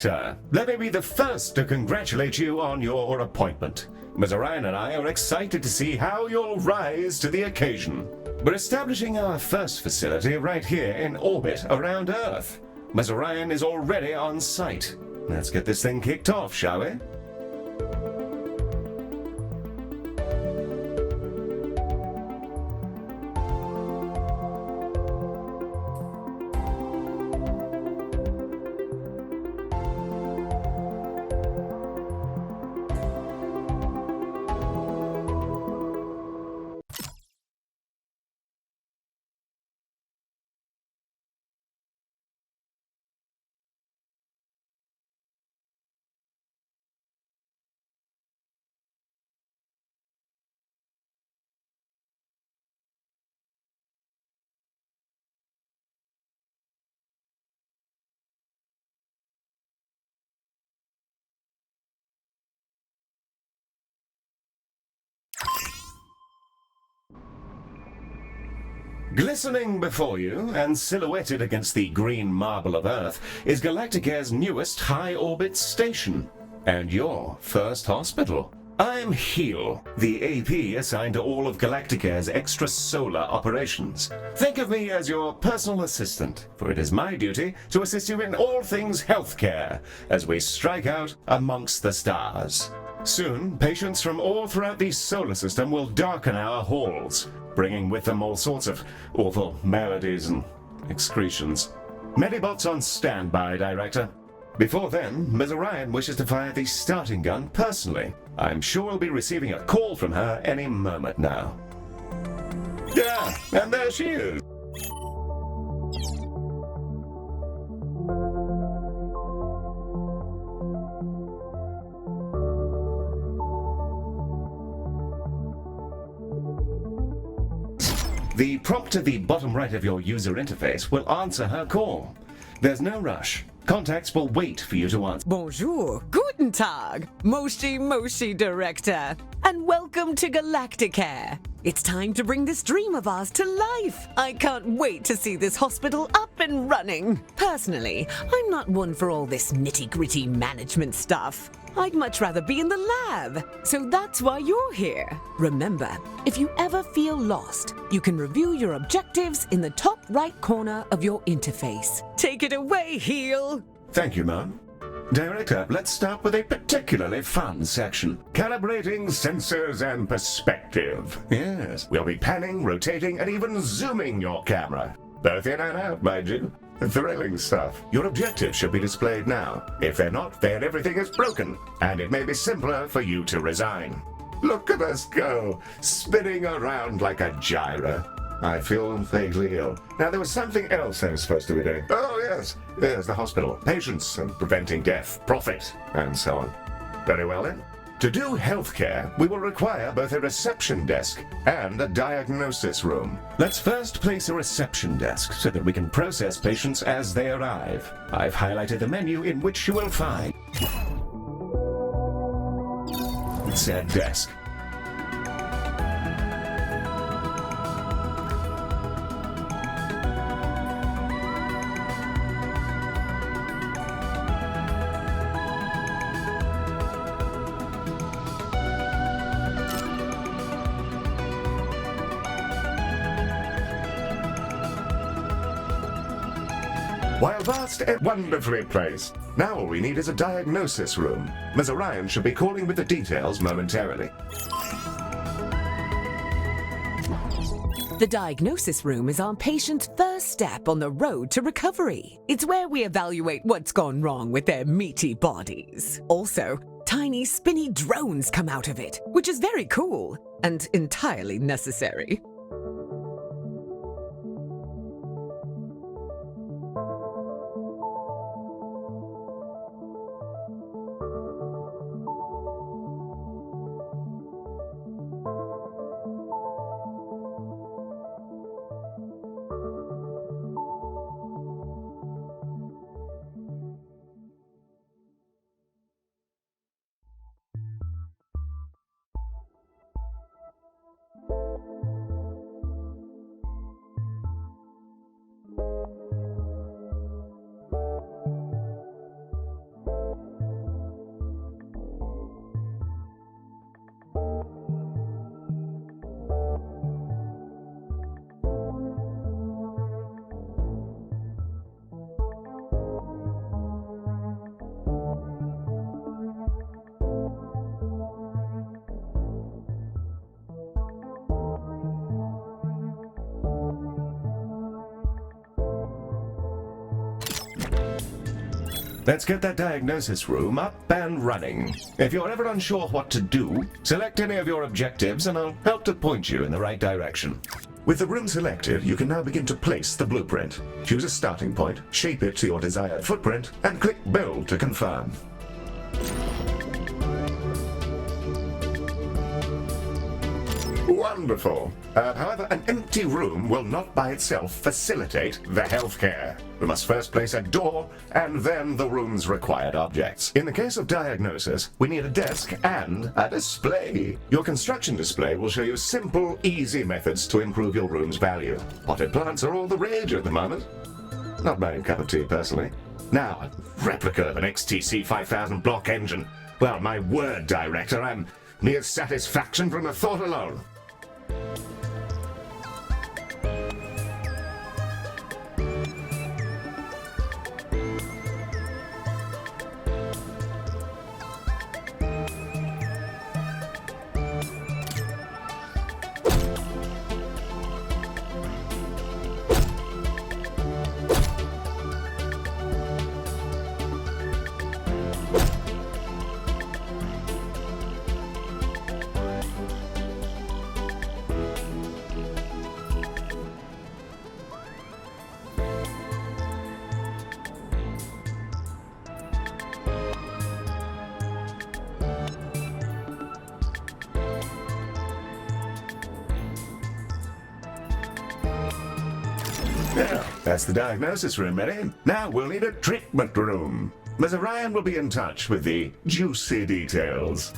Let me be the first to congratulate you on your appointment. Ms. Orion and I are excited to see how you'll rise to the occasion. We're establishing our first facility right here in orbit around Earth. Ms. Orion is already on site. Let's get this thing kicked off, shall we? Glistening before you, and silhouetted against the green marble of Earth, is Galacticare's newest high-orbit station, and your first hospital. I'm Heel, the AP assigned to all of Galacticare's extrasolar operations. Think of me as your personal assistant, for it is my duty to assist you in all things healthcare, as we strike out amongst the stars. Soon, patients from all throughout the solar system will darken our halls, bringing with them all sorts of awful maladies and excretions. Medibots on standby, Director. Before then, Ms. Orion wishes to fire the starting gun personally. I'm sure we'll be receiving a call from her any moment now. Yeah, and there she is. The prompt at the bottom right of your user interface will answer her call. There's no rush. Contacts will wait for you to answer. Bonjour, guten Tag, Moshi Director, and welcome to Galacticare. It's time to bring this dream of ours to life. I can't wait to see this hospital up and running. Personally, I'm not one for all this nitty-gritty management stuff. I'd much rather be in the lab, so that's why you're here. Remember, if you ever feel lost, you can review your objectives in the top right corner of your interface. Take it away, Heel! Thank you, Mom. Director, let's start with a particularly fun section. Calibrating sensors and perspective. Yes, we'll be panning, rotating, and even zooming your camera. Both in and out, mind you. Thrilling stuff. Your objectives should be displayed now. If they're not, then everything is broken, and it may be simpler for you to resign. Look at us go, spinning around like a gyro. I feel vaguely ill. Now, there was something else I was supposed to be doing. Oh, yes. There's the hospital. Patients and preventing death, profit, and so on. Very well, then. To do healthcare, we will require both a reception desk and a diagnosis room. Let's first place a reception desk so that we can process patients as they arrive. I've highlighted the menu in which you will find said desk. While vast and wonderfully placed, now all we need is a diagnosis room. Ms. Orion should be calling with the details momentarily. The diagnosis room is our patient's first step on the road to recovery. It's where we evaluate what's gone wrong with their meaty bodies. Also, tiny spinny drones come out of it, which is very cool and entirely necessary. let's get that diagnosis room up and running. If you're ever unsure what to do, select any of your objectives and I'll help to point you in the right direction. With the room selected, you can now begin to place the blueprint. Choose a starting point, shape it to your desired footprint, and click Build to confirm. Wonderful. However, an empty room will not by itself facilitate the healthcare. We must first place a door and then the room's required objects. In the case of diagnosis, we need a desk and a display. Your construction display will show you simple, easy methods to improve your room's value. Potted plants are all the rage at the moment. Not my cup of tea, personally. Now, a replica of an XTC 5000 block engine. Well, my word, Director, I'm mere satisfaction from the thought alone. Now, that's the diagnosis room ready. Now we'll need a treatment room. Ms. Orion will be in touch with the juicy details.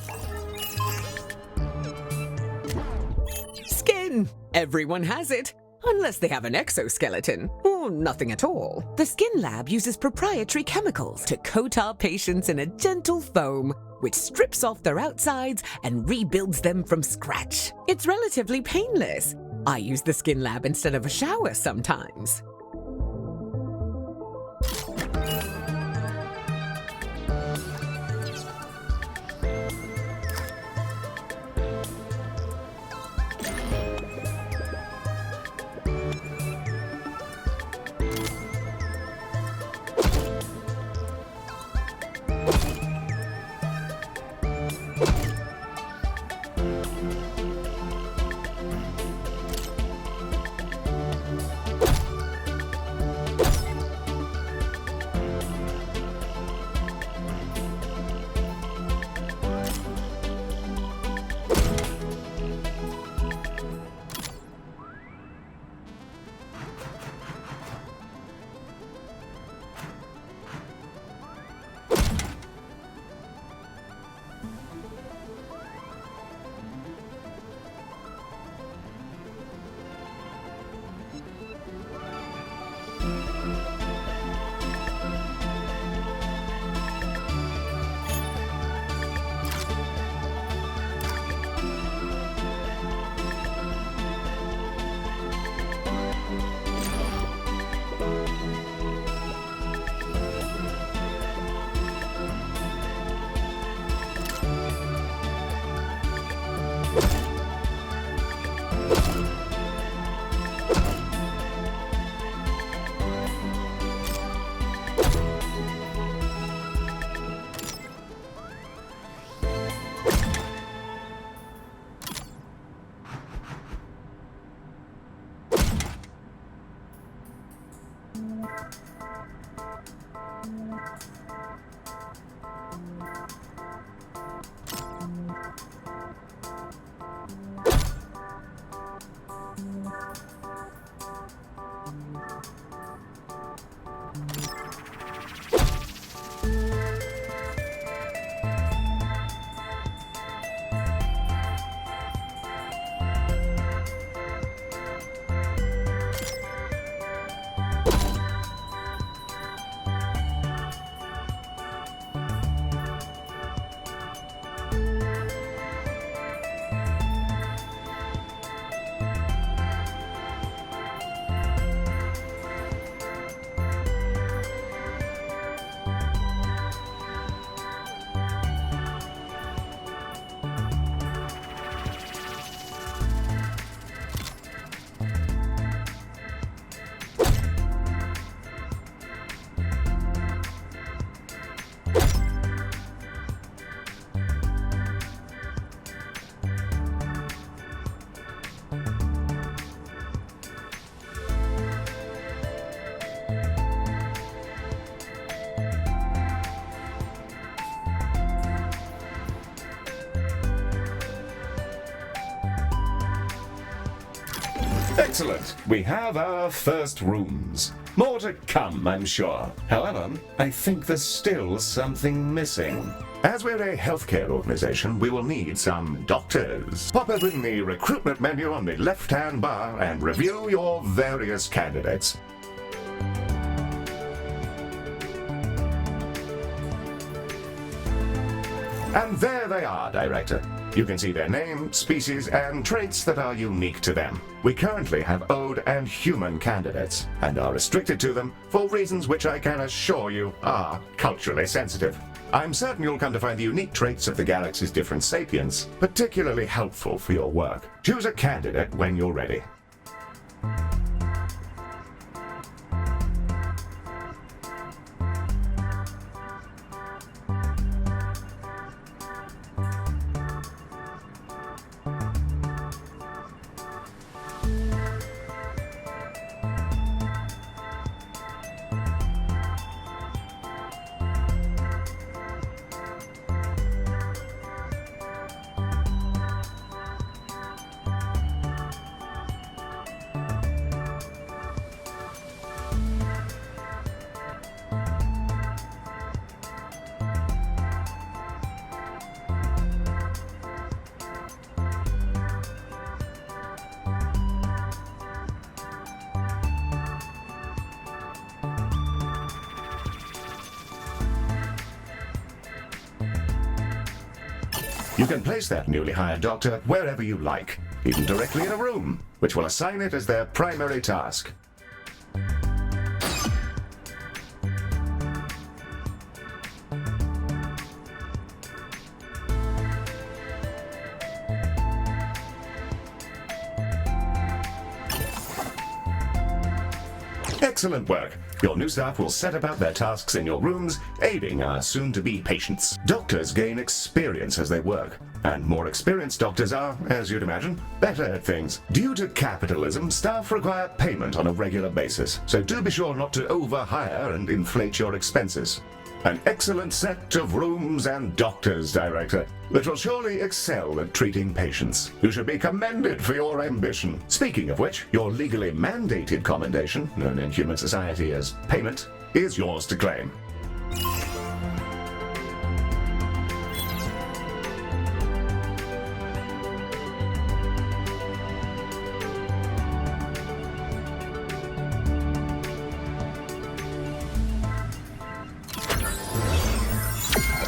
Skin! Everyone has it. Unless they have an exoskeleton, or nothing at all. The Skin Lab uses proprietary chemicals to coat our patients in a gentle foam, which strips off their outsides and rebuilds them from scratch. It's relatively painless. I use the Skin Lab instead of a shower sometimes. Excellent. We have our first rooms. More to come, I'm sure. However, I think there's still something missing. As we're a healthcare organization, we will need some doctors. Pop open the recruitment menu on the left-hand bar and review your various candidates. And there they are, Director. You can see their name, species, and traits that are unique to them. We currently have Ode and human candidates, and are restricted to them for reasons which I can assure you are culturally sensitive. I'm certain you'll come to find the unique traits of the galaxy's different sapiens particularly helpful for your work. Choose a candidate when you're ready. You can place that newly hired doctor wherever you like, even directly in a room, which will assign it as their primary task. Excellent work. Your new staff will set about their tasks in your rooms, aiding our soon-to-be patients. Doctors gain experience as they work, and more experienced doctors are, as you'd imagine, better at things. Due to capitalism, staff require payment on a regular basis, so do be sure not to overhire and inflate your expenses. An excellent set of rooms and doctors, Director, that will surely excel at treating patients. You should be commended for your ambition. Speaking of which, your legally mandated commendation, known in human society as payment, is yours to claim.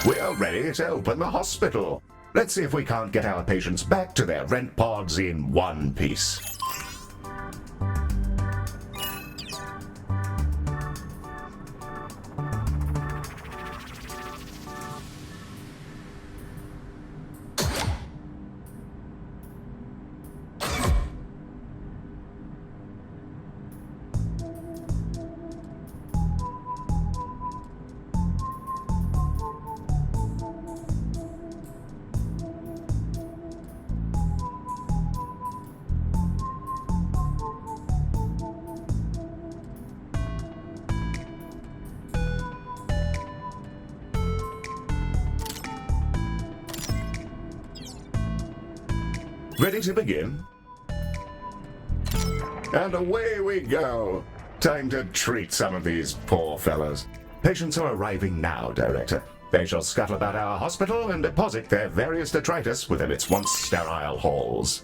We're ready to open the hospital. Let's see if we can't get our patients back to their rent pods in one piece. Ready to begin? And away we go. Time to treat some of these poor fellows. Patients are arriving now, Director. They shall scuttle about our hospital and deposit their various detritus within its once sterile halls.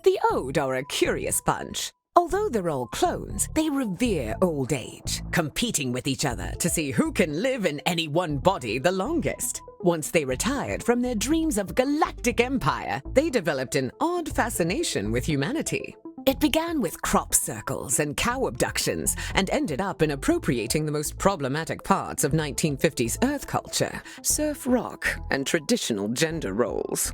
The Ode are a curious bunch. Although they're all clones, they revere old age, competing with each other to see who can live in any one body the longest. Once they retired from their dreams of galactic empire, they developed an odd fascination with humanity. It began with crop circles and cow abductions, and ended up in appropriating the most problematic parts of 1950s Earth culture, surf rock, and traditional gender roles.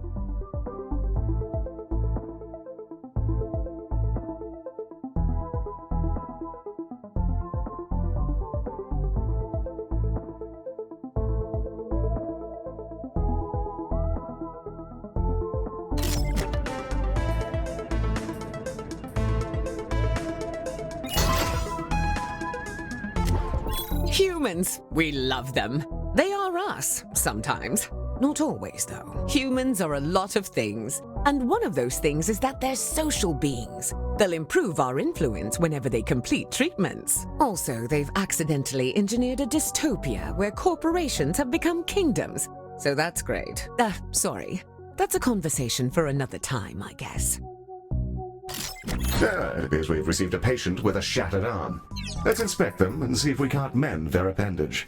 Humans, we love them. They are us, sometimes. Not always, though. Humans are a lot of things. And one of those things is that they're social beings. They'll improve our influence whenever they complete treatments. Also, they've accidentally engineered a dystopia where corporations have become kingdoms. So that's great. Sorry. That's a conversation for another time, I guess. It appears we've received a patient with a shattered arm. Let's inspect them and see if we can't mend their appendage.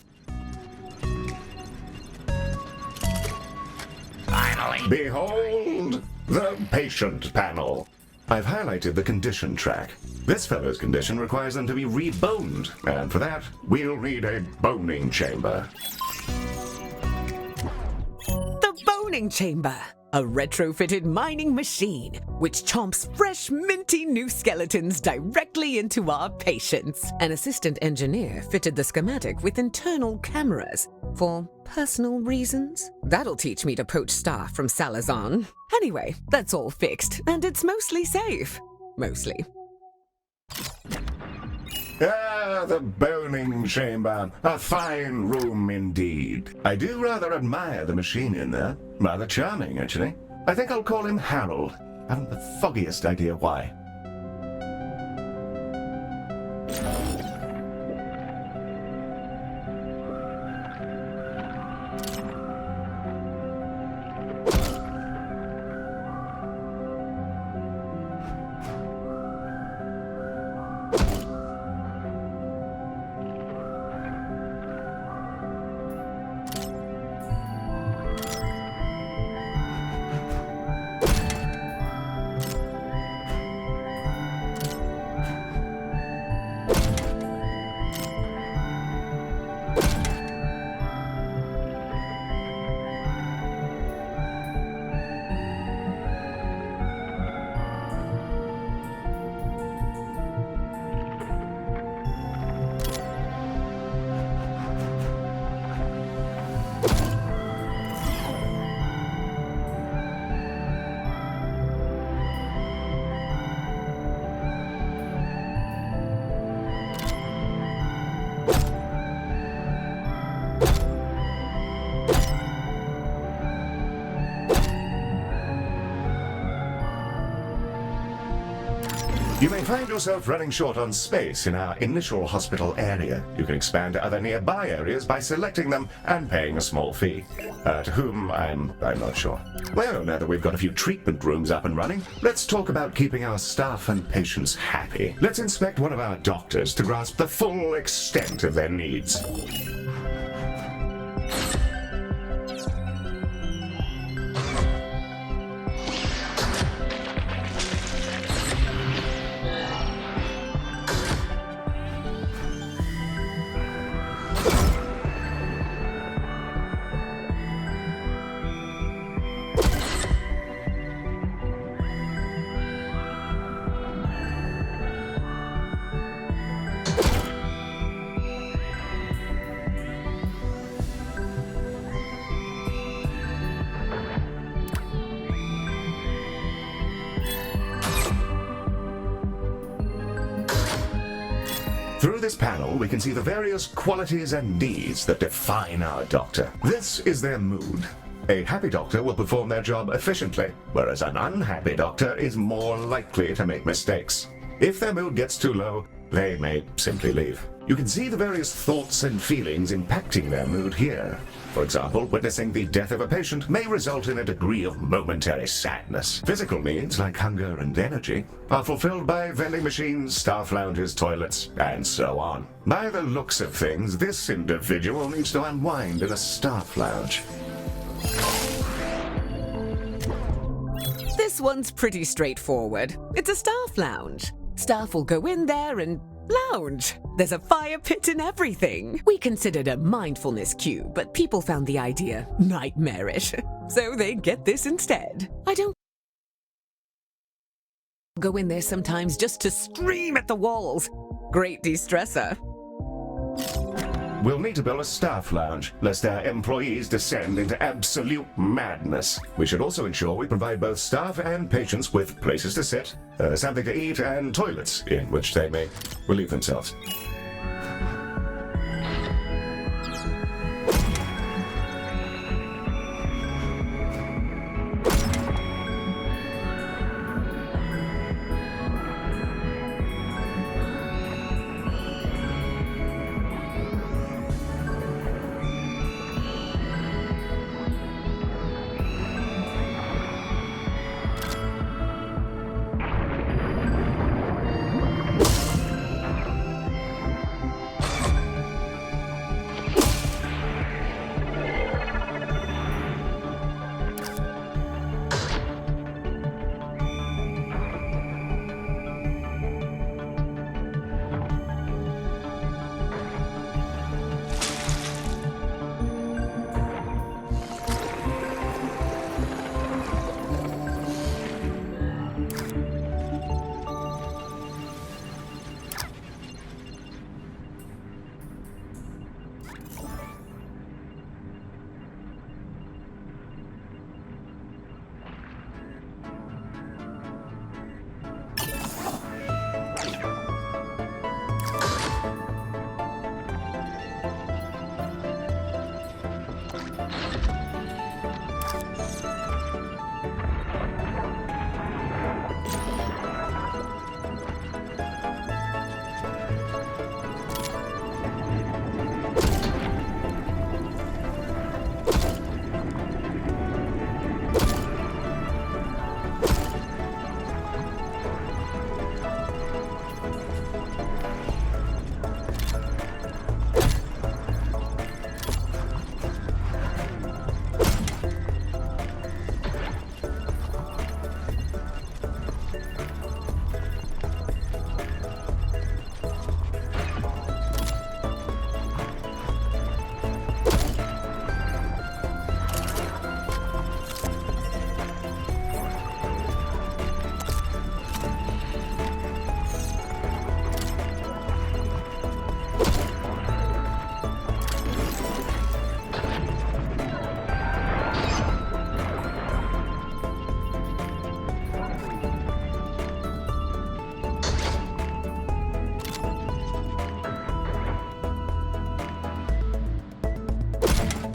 Finally. Behold, the patient panel. I've highlighted the condition track. This fellow's condition requires them to be reboned, and for that, we'll need a boning chamber. The boning chamber. A retrofitted mining machine, which chomps fresh, minty new skeletons directly into our patients. An assistant engineer fitted the schematic with internal cameras for personal reasons. That'll teach me to poach staff from Salazar. Anyway, that's all fixed, and it's mostly safe. Mostly. Ah, the boning chamber. A fine room indeed. I do rather admire the machine in there. Rather charming, actually. I think I'll call him Harold. I haven't the foggiest idea why. You may find yourself running short on space in our initial hospital area. You can expand to other nearby areas by selecting them and paying a small fee. To whom, I'm not sure. Well, now that we've got a few treatment rooms up and running, let's talk about keeping our staff and patients happy. Let's inspect one of our doctors to grasp the full extent of their needs. Through this panel, we can see the various qualities and needs that define our doctor. This is their mood. A happy doctor will perform their job efficiently, whereas an unhappy doctor is more likely to make mistakes. If their mood gets too low, they may simply leave. You can see the various thoughts and feelings impacting their mood here. For example, witnessing the death of a patient may result in a degree of momentary sadness. Physical needs, like hunger and energy, are fulfilled by vending machines, staff lounges, toilets, and so on. By the looks of things, this individual needs to unwind in a staff lounge. This one's pretty straightforward. It's a staff lounge. Staff will go in there and lounge. There's a fire pit and everything. We considered a mindfulness cue, but people found the idea nightmarish. So they get this instead. I don't go in there sometimes just to scream at the walls. Great de-stressor. We'll need to build a staff lounge, lest our employees descend into absolute madness. We should also ensure we provide both staff and patients with places to sit, something to eat, and toilets in which they may relieve themselves.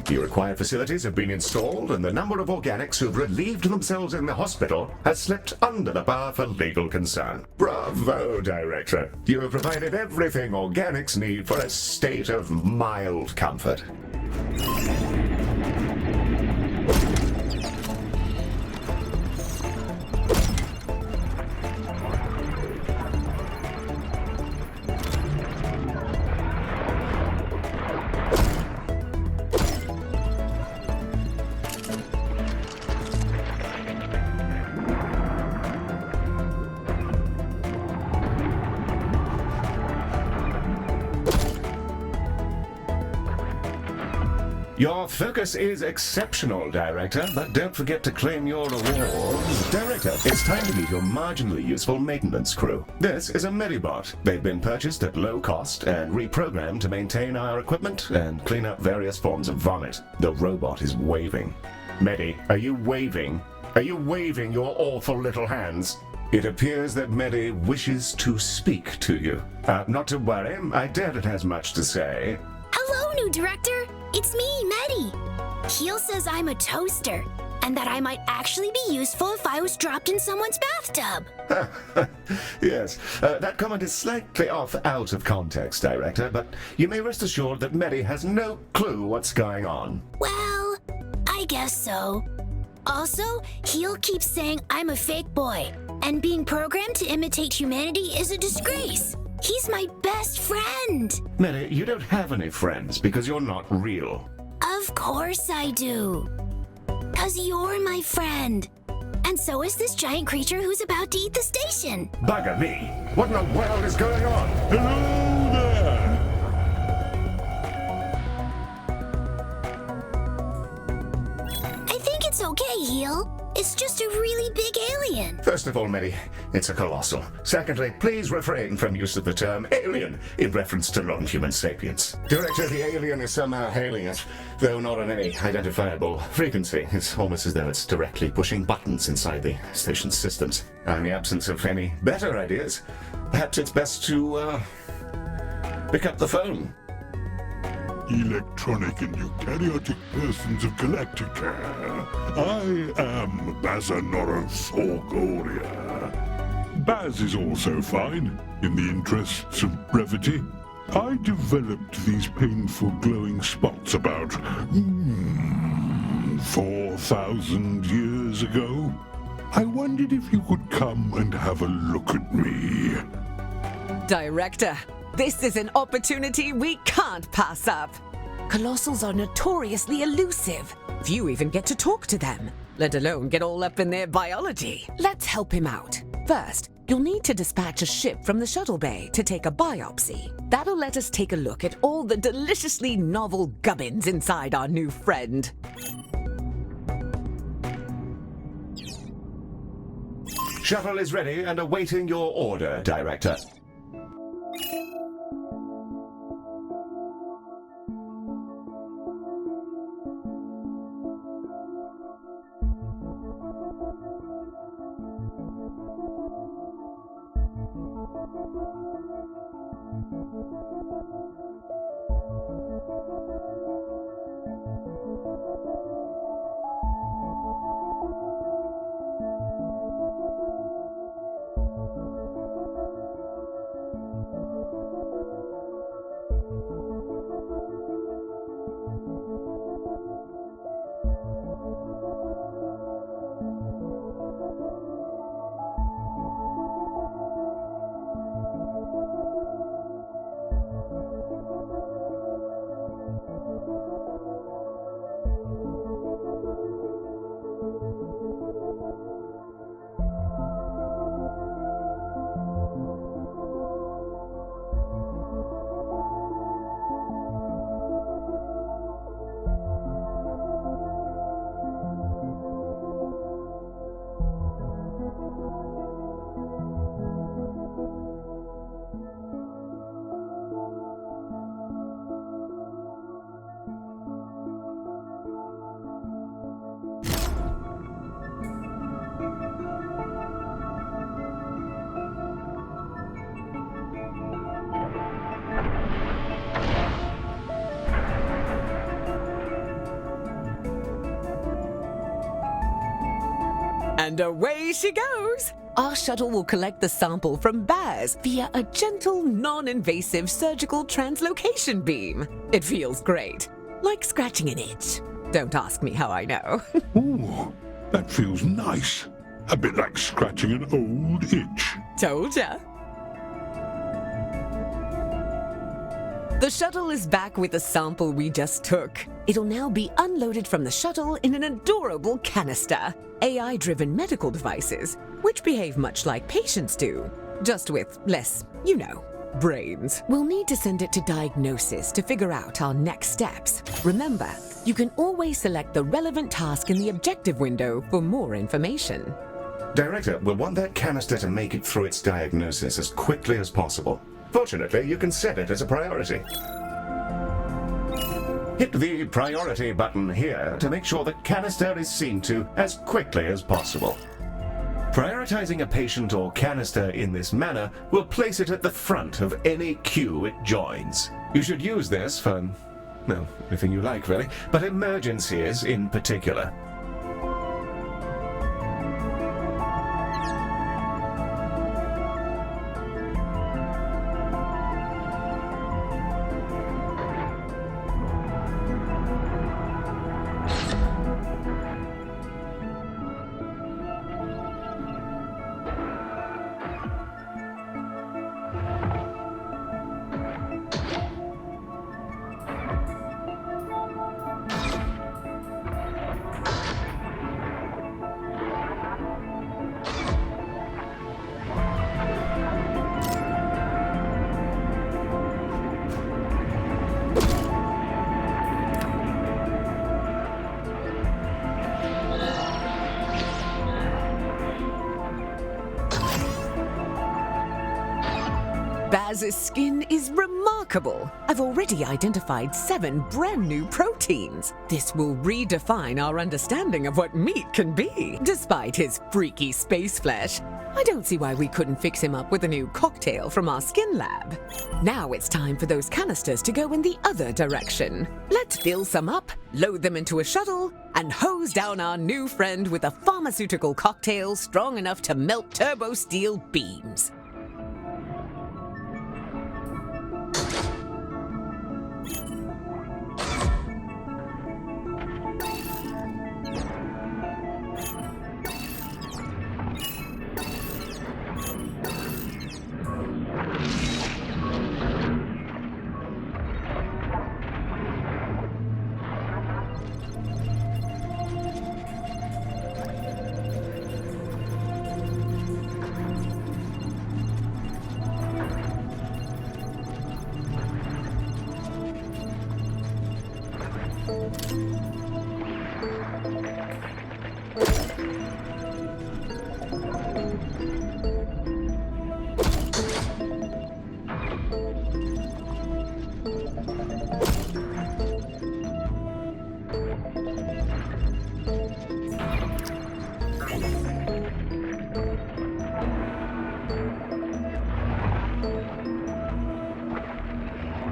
The required facilities have been installed, and the number of organics who've relieved themselves in the hospital has slipped under the bar for legal concern. Bravo, Director. You have provided everything organics need for a state of mild comfort. Your focus is exceptional, Director, but don't forget to claim your rewards. Director, it's time to meet your marginally useful maintenance crew. This is a Medibot. They've been purchased at low cost and reprogrammed to maintain our equipment and clean up various forms of vomit. The robot is waving. Medi, are you waving? Are you waving your awful little hands? It appears that Medi wishes to speak to you. Not to worry, I doubt it has much to say. Hello, new director. It's me, Medi. Heel says I'm a toaster, and that I might actually be useful if I was dropped in someone's bathtub. Yes, that comment is slightly off out of context, Director, but you may rest assured that Medi has no clue what's going on. Well, I guess so. Also, Heel keeps saying I'm a fake boy, and being programmed to imitate humanity is a disgrace. He's my best friend. Medi, you don't have any friends because you're not real. Of course I do. 'Cause you're my friend. And so is this giant creature who's about to eat the station. Bugger me! What in the world is going on? Hello there! I think it's okay, Heel. It's just a really big alien. First of all, Medi, it's a colossal. Secondly, please refrain from use of the term alien in reference to non-human sapiens. Director, the alien is somehow hailing us, though not on any identifiable frequency. It's almost as though it's directly pushing buttons inside the station's systems. In the absence of any better ideas, perhaps it's best to, pick up the phone. Electronic and eukaryotic persons of Galacticare. I am Bazanoros Orgoria. Baz is also fine, in the interests of brevity. I developed these painful glowing spots about 4,000 years ago. I wondered if you could come and have a look at me. Director, this is an opportunity we can't pass up. Colossals are notoriously elusive. Few even get to talk to them, let alone get all up in their biology. Let's help him out. First, you'll need to dispatch a ship from the shuttle bay to take a biopsy. That'll let us take a look at all the deliciously novel gubbins inside our new friend. Shuttle is ready and awaiting your order, Director. And away she goes! Our shuttle will collect the sample from Baz via a gentle, non-invasive surgical translocation beam. It feels great, like scratching an itch. Don't ask me how I know. Ooh, that feels nice. A bit like scratching an old itch. Told ya. The shuttle is back with the sample we just took. It'll now be unloaded from the shuttle in an adorable canister. AI-driven medical devices, which behave much like patients do, just with less, brains. We'll need to send it to diagnosis to figure out our next steps. Remember, you can always select the relevant task in the objective window for more information. Director, we'll want that canister to make it through its diagnosis as quickly as possible. Fortunately, you can set it as a priority. Hit the priority button here to make sure the canister is seen to as quickly as possible. Prioritizing a patient or canister in this manner will place it at the front of any queue it joins. You should use this for, well, anything you like really, but emergencies in particular. Baz's skin is remarkable. I've already identified 7 brand new proteins. This will redefine our understanding of what meat can be. Despite his freaky space flesh, I don't see why we couldn't fix him up with a new cocktail from our skin lab. Now it's time for those canisters to go in the other direction. Let's fill some up, load them into a shuttle, and hose down our new friend with a pharmaceutical cocktail strong enough to melt turbo steel beams.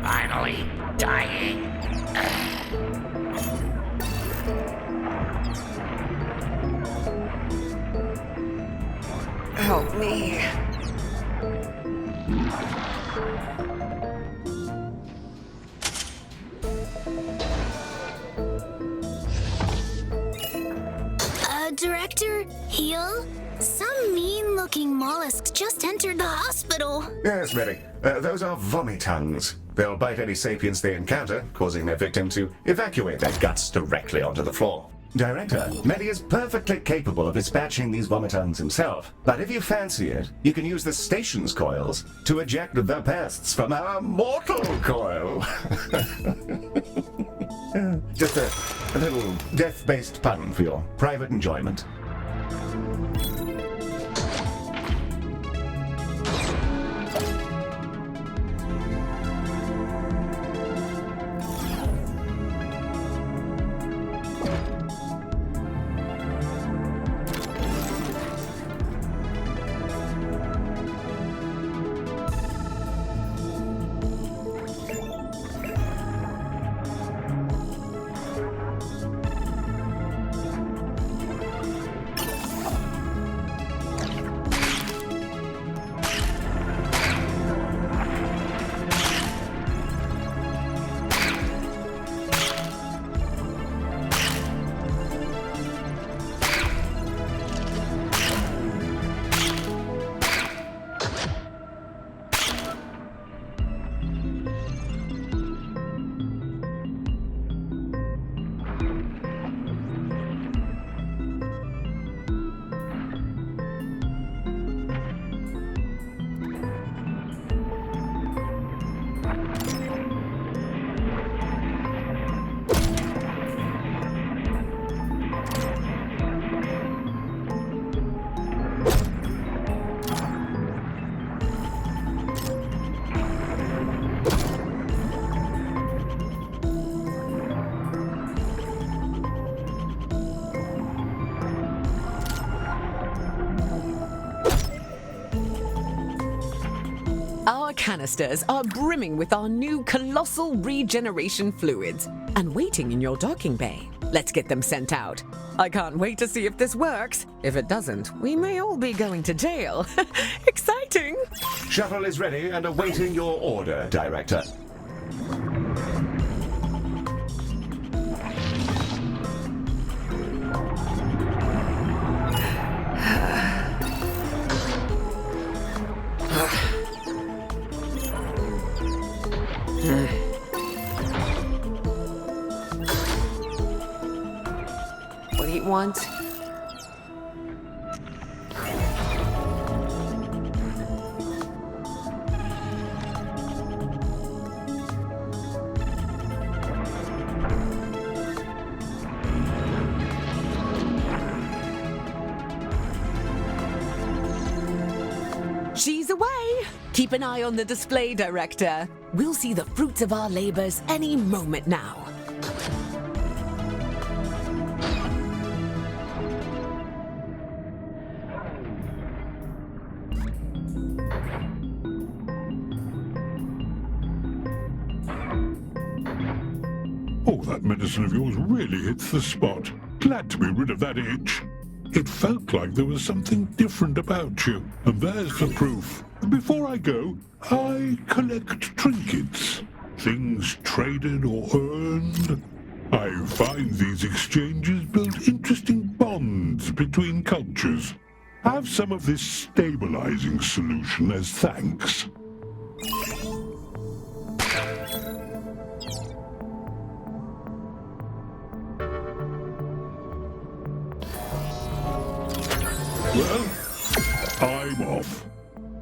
Finally dying. Help me. Director, Heel? Some mean-looking mollusks just entered the hospital. Yes, Mary. Those are vomitongues. They'll bite any sapiens they encounter, causing their victim to evacuate their guts directly onto the floor. Director, Medi is perfectly capable of dispatching these vomitongues himself, but if you fancy it, you can use the station's coils to eject the pests from our mortal coil. Just a little death-based pun for your private enjoyment. Our canisters are brimming with our new colossal regeneration fluids and waiting in your docking bay. Let's get them sent out. I can't wait to see if this works. If it doesn't, we may all be going to jail. Exciting! Shuttle is ready and awaiting your order, Director. What do you want? She's away! Keep an eye on the display, Director. We'll see the fruits of our labors any moment now. Oh, that medicine of yours really hits the spot. Glad to be rid of that itch. It felt like there was something different about you, and there's the proof. Before I go, I collect trinkets. Things traded or earned. I find these exchanges build interesting bonds between cultures. Have some of this stabilizing solution as thanks. Well, I'm off.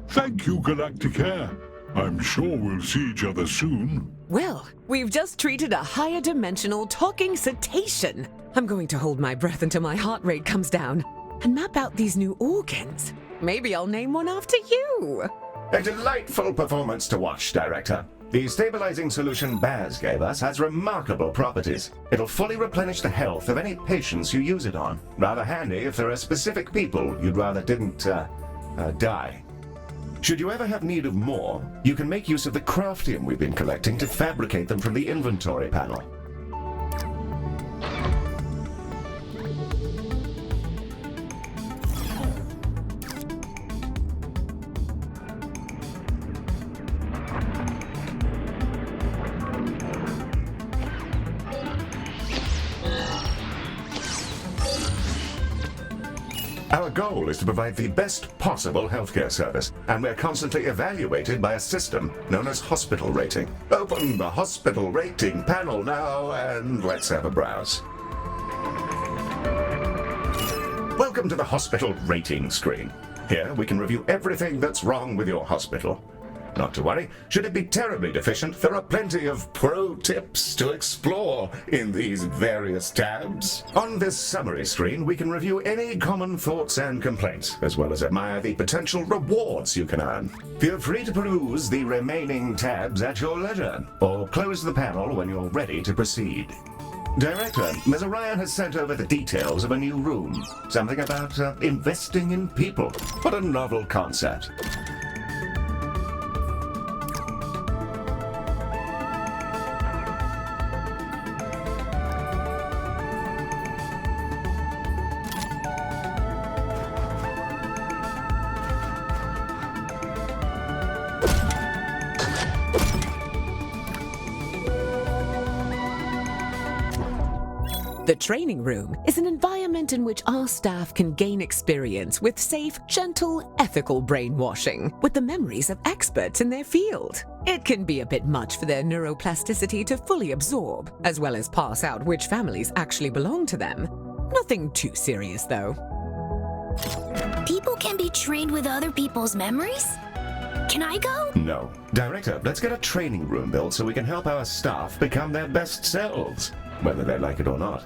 Thank you, Galacticare. I'm sure we'll see each other soon. Well, we've just treated a higher dimensional talking cetacean. I'm going to hold my breath until my heart rate comes down and map out these new organs. Maybe I'll name one after you. A delightful performance to watch, Director. The stabilizing solution Baz gave us has remarkable properties. It'll fully replenish the health of any patients you use it on. Rather handy if there are specific people you'd rather didn't, die. Should you ever have need of more, you can make use of the craftium we've been collecting to fabricate them from the inventory panel. Our goal is to provide the best possible healthcare service, and we're constantly evaluated by a system known as hospital rating. Open the hospital rating panel now, and let's have a browse. Welcome to the hospital rating screen. Here we can review everything that's wrong with your hospital. Not to worry, should it be terribly deficient, there are plenty of pro tips to explore in these various tabs. On this summary screen, we can review any common thoughts and complaints, as well as admire the potential rewards you can earn. Feel free to peruse the remaining tabs at your leisure, or close the panel when you're ready to proceed. Director, Ms. Orion has sent over the details of a new room. Something about investing in people. What a novel concept. The training room is an environment in which our staff can gain experience with safe, gentle, ethical brainwashing with the memories of experts in their field. It can be a bit much for their neuroplasticity to fully absorb, as well as pass out which families actually belong to them. Nothing too serious, though. People can be trained with other people's memories? Can I go? No. Director, let's get a training room built so we can help our staff become their best selves, whether they like it or not.